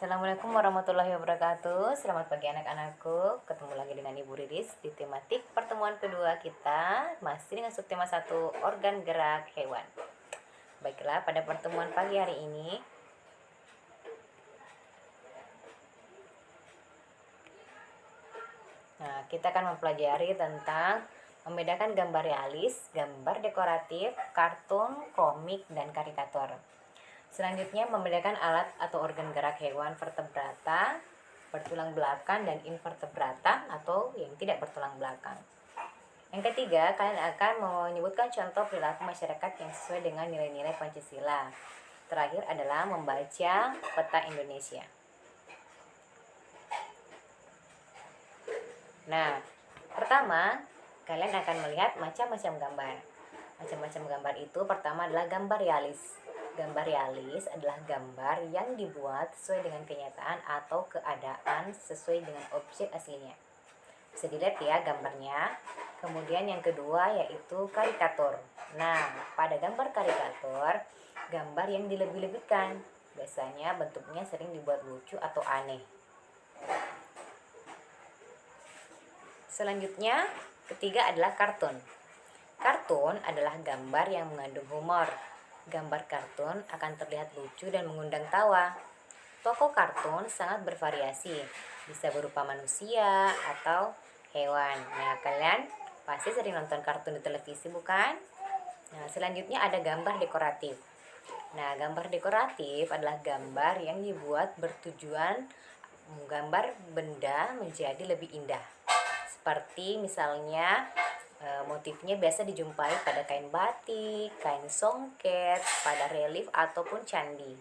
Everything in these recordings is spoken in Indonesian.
Assalamualaikum warahmatullahi wabarakatuh. Selamat pagi anak-anakku. Ketemu lagi dengan Ibu Riris di tematik pertemuan kedua kita, masih dengan subtema 1, organ gerak hewan. Baiklah, pada pertemuan pagi hari ini kita akan mempelajari tentang membedakan gambar realis, gambar dekoratif, kartun, komik, dan karikatur. Selanjutnya, membedakan alat atau organ gerak hewan vertebrata, bertulang belakang, dan invertebrata atau yang tidak bertulang belakang. Yang ketiga, kalian akan menyebutkan contoh perilaku masyarakat yang sesuai dengan nilai-nilai Pancasila. Terakhir adalah membaca peta Indonesia. Nah, pertama, kalian akan melihat macam-macam gambar. Macam-macam gambar itu pertama adalah gambar realis. Gambar realis adalah gambar yang dibuat sesuai dengan kenyataan atau keadaan sesuai dengan objek aslinya. Bisa dilihat ya gambarnya. Kemudian yang kedua yaitu karikatur. Nah, pada gambar karikatur, gambar yang dilebih-lebihkan. Biasanya bentuknya sering dibuat lucu atau aneh. Selanjutnya, ketiga adalah kartun. Kartun adalah gambar yang mengandung humor. Gambar kartun akan terlihat lucu dan mengundang tawa. Tokoh kartun sangat bervariasi, bisa berupa manusia atau hewan. Nah, kalian pasti sering nonton kartun di televisi, bukan? Nah, selanjutnya ada gambar dekoratif. Nah, gambar dekoratif adalah gambar yang dibuat bertujuan menggambar benda menjadi lebih indah. Seperti misalnya motifnya biasa dijumpai pada kain batik, kain songket, pada relief ataupun candi.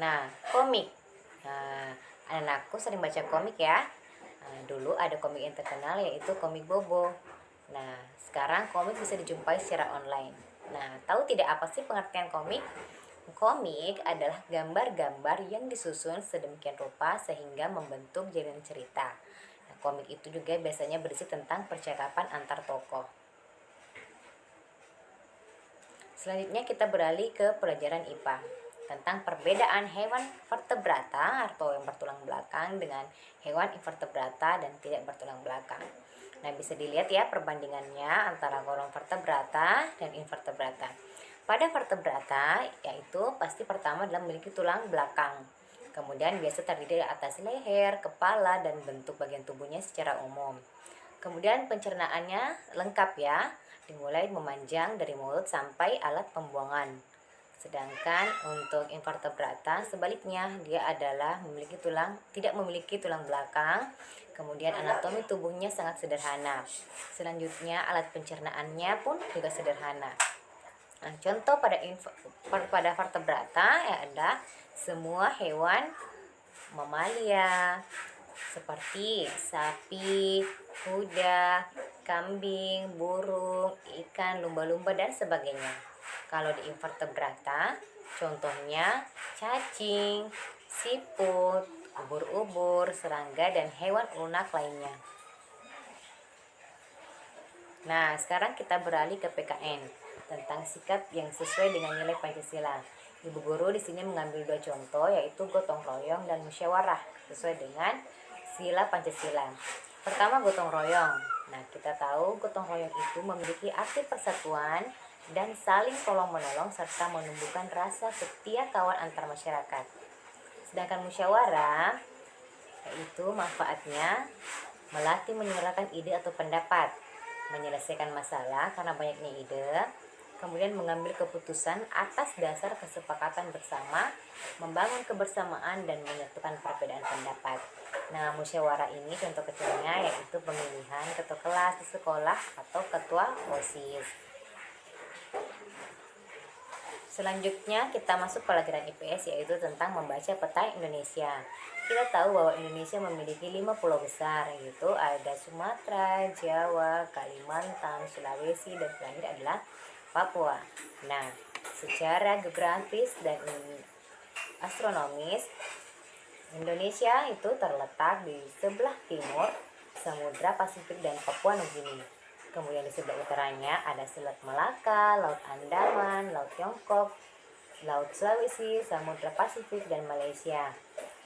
Nah, komik. Nah, anak-anakku sering baca komik ya. Dulu ada komik yang terkenal yaitu komik Bobo. Nah, sekarang komik bisa dijumpai secara online. Nah, tahu tidak apa sih pengertian komik? Komik adalah gambar-gambar yang disusun sedemikian rupa sehingga membentuk jalan cerita. Nah, komik itu juga biasanya berisi tentang percakapan antar tokoh. Selanjutnya kita beralih ke pelajaran IPA tentang perbedaan hewan vertebrata atau yang bertulang belakang dengan hewan invertebrata dan tidak bertulang belakang. Nah, bisa dilihat ya perbandingannya antara golongan vertebrata dan invertebrata. Pada vertebrata, yaitu pasti pertama adalah memiliki tulang belakang. Kemudian biasa terdiri dari atas leher, kepala, dan bentuk bagian tubuhnya secara umum. Kemudian pencernaannya lengkap ya, dimulai memanjang dari mulut sampai alat pembuangan. Sedangkan untuk invertebrata sebaliknya, dia adalah tidak memiliki tulang belakang. Kemudian anatomi tubuhnya sangat sederhana. Selanjutnya alat pencernaannya pun juga sederhana. Nah, contoh pada vertebrata ada semua hewan mamalia seperti sapi, kuda, kambing, burung, ikan, lumba-lumba, dan sebagainya. Kalau di invertebrata, contohnya cacing, siput, ubur-ubur, serangga, dan hewan lunak lainnya. Nah, sekarang kita beralih ke PKN tentang sikap yang sesuai dengan nilai Pancasila. Ibu guru di sini mengambil 2 contoh, yaitu gotong royong dan musyawarah sesuai dengan sila Pancasila. Pertama, gotong royong. Nah, kita tahu gotong royong itu memiliki arti persatuan dan saling tolong-menolong serta menumbuhkan rasa setia kawan antar masyarakat. Sedangkan musyawarah yaitu manfaatnya melatih menyuarakan ide atau pendapat, menyelesaikan masalah karena banyaknya ide, kemudian mengambil keputusan atas dasar kesepakatan bersama, membangun kebersamaan, dan menyatukan perbedaan pendapat. Nah, musyawarah ini contoh kecilnya yaitu pemilihan ketua kelas di sekolah atau ketua OSIS. Selanjutnya kita masuk pelajaran IPS yaitu tentang membaca peta Indonesia. Kita tahu bahwa Indonesia memiliki 5 pulau besar, yaitu ada Sumatera, Jawa, Kalimantan, Sulawesi, dan terakhir adalah Papua. Nah, secara geografis dan astronomis, Indonesia itu terletak di sebelah timur Samudra Pasifik dan Papua Nugini. Kemudian di sebelah utaranya ada Selat Malaka, Laut Andaman, Laut Tiongkok, Laut Sulawesi, Samudra Pasifik, dan Malaysia.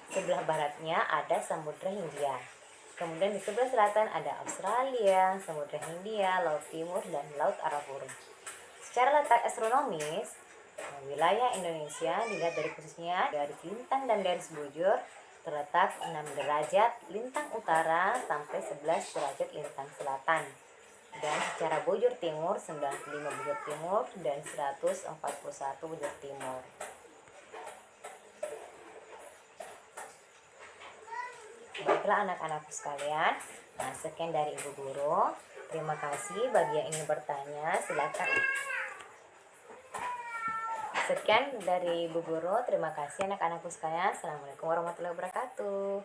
Sebelah baratnya ada Samudra Hindia. Kemudian di sebelah selatan ada Australia, Samudra Hindia, Laut Timur, dan Laut Arafura. Secara letak astronomis, wilayah Indonesia dilihat dari posisinya garis lintang dan garis bujur terletak 6 derajat lintang utara sampai 11 derajat lintang selatan. Dan secara bujur timur 95 bujur timur dan 141 bujur timur. Baiklah anak-anakku sekalian, nah sekian dari Ibu Guru. Terima kasih bagi yang ingin bertanya, silakan. Sekian dari Ibu Guru, terima kasih anak-anakku sekalian. Assalamualaikum warahmatullahi wabarakatuh.